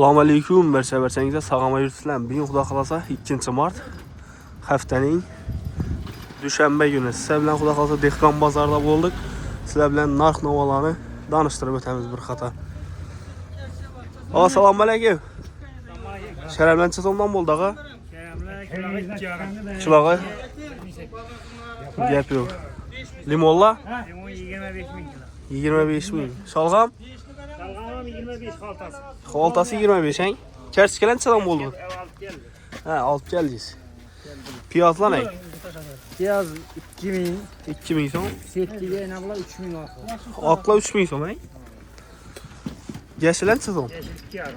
Assalamu alaykum, barcha sağama yurtlar. Bugün Xudo xolasa 2 mart haftaning dushanba kuni sizlar bilan Xudo xolasa dehqon bozorida bo'ldik. Sizlar bilan narx-navolarni danishtirib o'tamiz bir qator. Assalomu alaykum. Sharablancha so'mdan bo'ldi ağa. Chilağı. Gap yo'q. Limonlar? Limon 25 ming kilo. 25 ming. Sholg'am? Salg'am 25 xaltasi. Xoltasi 25 hang. Kartikalanchadan bo'ldi. Ha, olib keldingiz. Piyozlar ne? Piyaz 2000, 2000 so'm. setkiga nabla 3000 oldi. Oqla 3000 so'm, hang. Yashilancha so'm. Yashil 2,5.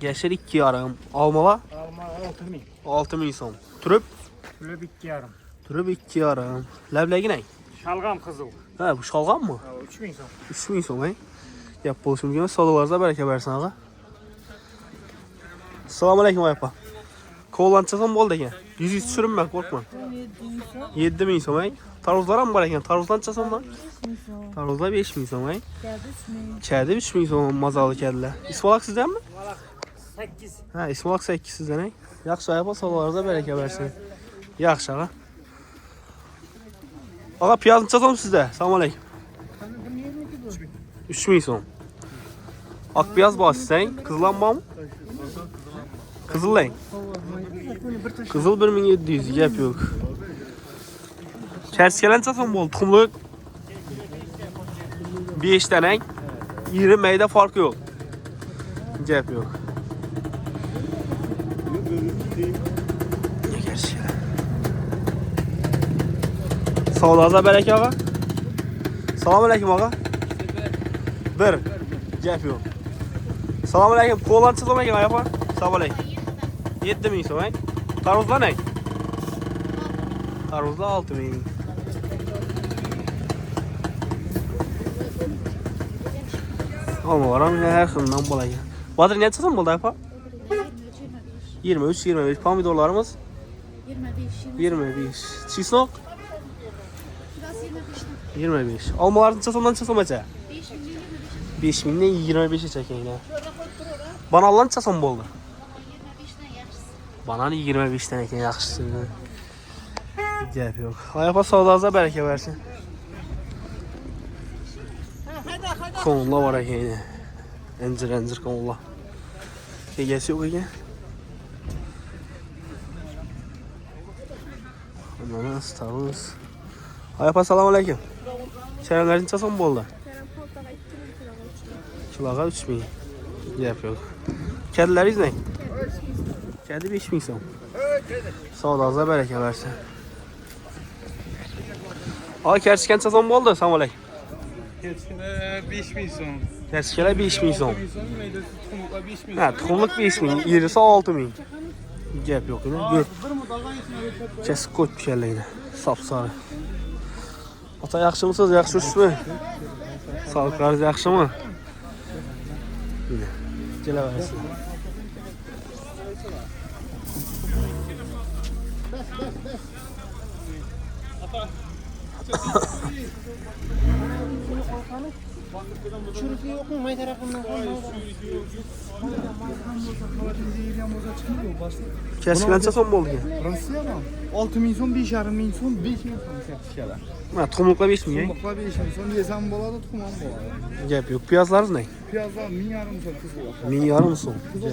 Yashil 2,5. Olmalar Alma 6000. 6000 so'm. Turib? Turib 2,5. Turib 2,5. Lablagi ne? Shalg'am qizil. Ha, bu sholg'ammi? 3000 so'm. 3000 so'm, hang. Gap bo'lsin degan savdolarga baraka bersin ağa. Assalomu alaykum opa. Qo'llancha so'm bo'ldi ekan. 100 tushiribman, qo'rqma. 7000 so'm, hang. Tarvuzlar ham bor ekan. Tarvuzlancha so'mdan? Tarvuzlar 5000 so'm, hang. Kadi 3000 so'm mazali kadilar. Ismoq sizdanmi? 8. Ha, ismoq 8 sizdan, hang. Yaxshi opa, savdolarga baraka bersin. Yaxshi ağa. Ağa piyozcha so'm sizda. Assalomu alaykum. 3000 so'm. Ak piyaz bor sizdan, qizlan bormi? Qizillang. Qizil 1700 gap yo'q. Kartikalancha so'm bo'ldi, tuxumlik 5 tanang. 20 mayda farqi yo'q. Gap yo'q. Savdoza baraka ağa. Assalomu alaykum ağa. Bir. Gap yo'q. Assalomu alaykum. Qo'llancha so'm ekan opa. Assalomu alaykum. 7000 so'm, hang. Tarvuzlar ne? Tarvuzlar 6000. Olmalar ham har xildan bo'lagan. Botir necha so'm bo'ldi opa? 23. Pomidorlarimiz 25. Chisnoq 25. Olmalar necha so'mdan necha so'mgacha? 5000 dan 25 gacha ekan. Bananlar necha so'm bo'ldi? Banan 25 dan ekan, yaxshisi. Gap yo'q. Oyoq savdoza baraka bersin. Konlar var ekan. Encir konlar. Egasi yo'q ekan. Ananas, tarvuz. Oyoq assalomu alaykum. Sharablar necha so'm bo'ldi? Kiloga 3000. Gap yo'q. Kadilaringiz ne? Kedi 5000 so'm. Savdoza baraka bersin. Ay kartikalancha so'm bo'ldi. Assalomu alaykum. Kartikalar 5000 so'm. Kartikalar 5000 so'm. Tuxumlar 5000. Ha, tuxumlik 5000, irisi 6000. Gap yo'q edi. Gör. Kesib qo'yib kellaydi. Sap-sari. Ota yaxshimisiz? Yaxshisizmi? Sog'liqlaringiz yaxshimi? Kelaversin. Çürükü yok mu? May tarafından Kartikalancha so'm bo'ldi ekan. Rossiya mı? 6000 so'm, 5,5 so'm, 5000 so'm kartikalar. Ha, tuxumliklar 5000, hang. Tuxumlar 5000 so'm, yesam bo'ladi, tuxum ham bo'ladi. Gap yo'q. Piyozlaringiz ne? Piyozlar 1000,5 so'm qizil. 1000,5 so'm. Qizil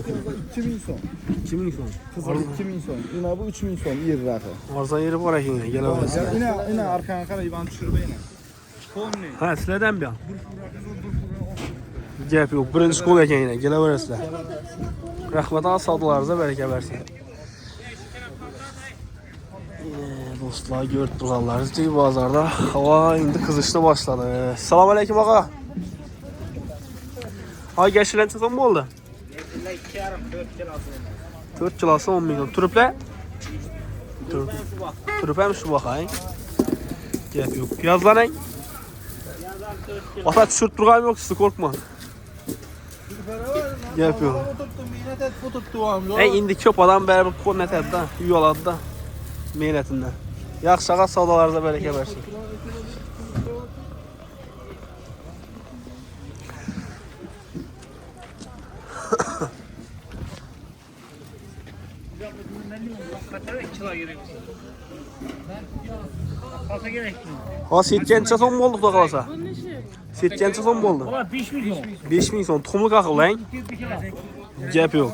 2000 so'm. 2000 so'm. Qizil 2000 so'm. Ina bu 3000 so'm yer rahi. Arzon yeri bor ekan, kelaversin. Ina arkana qarab iban tushirmayman. Qo'mni. Ha, sizlardan bu. Gap yo'q. Birinchi qo'l ekan, kelaverasizlar. Rahmat, savdolaringizga baraka bersin. Do'stlar, ko'rib turganlaringizdek bozorda havo endi qizishni boshladi. Assalomu alaykum ağa. Ay gashilancha so'm bo'ldi? 4 kilosi 10 ming. Turiblar? Turib ham shu boqang. Gap yo'q. Piyozlaring? Ota tushirib turganim yo'q, siz qo'rqmang. Gap yo'q. Ey, endi ko'p odam baribir qo'rnatadi-da, uy oladi-da. Mehnatidan. Yaxshi ağa, savdolaringizga baraka bersin. Kaçarak kilo gerek. Fazla gerek mi? Ha 80 so'm bo'ldi xudo qalasa. 80 so'm bo'ldi. Ulan 5 milyon. 5 ming so'm tuxumlik aql lang. Gap yo'q.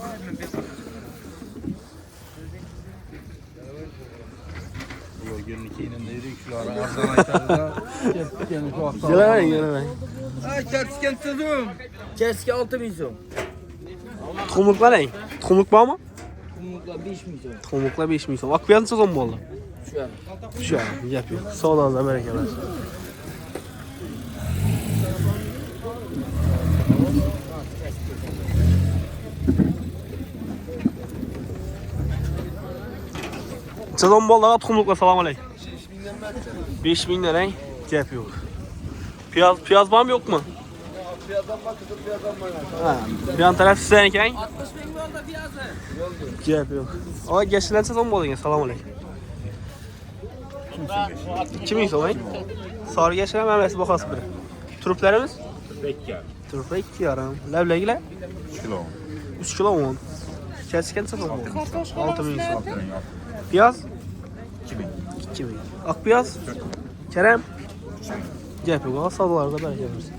Bugün ikinin dedik şu ara arzdan aytarda. Gene şu hafta. Gelemang. Ha kertken tutum. Keski 6000 so'm. Tuxumlik qarang. Tuxumlik bormi? Kumluklar 5000 so'm. Tuxumliklar 5 ming so'm. Akpiyan so'm bo'ldi. Shu ham. Shu gap yo'q. Savdoda barakalar. Çazon boldaga tuxumliklar salom alaykum. 5 mingdan lang. Gap yo'q. Piyaz bormi yo'qmi? Piyazdan bak tutup piyazdan bak. Ha, bir yan taraf sizden ekan. 60 ming bo'ldi piyozi. Gap yo'q. Oy, gashilancha so'm bo'lgan. Salom alaykum. 2 ming so'm, Sari gashilan mamasi bahası biri. Turuplarimiz? Turuplar 2,5. Lavlagilar? 3 kilo. 3 kilo 10. Keskencha so'm bo'ldi. 6 ming so'm. Piyaz? 2 ming. Ak piyaz? Kerem? Gap yo'q. Savdolarga baraka bersin.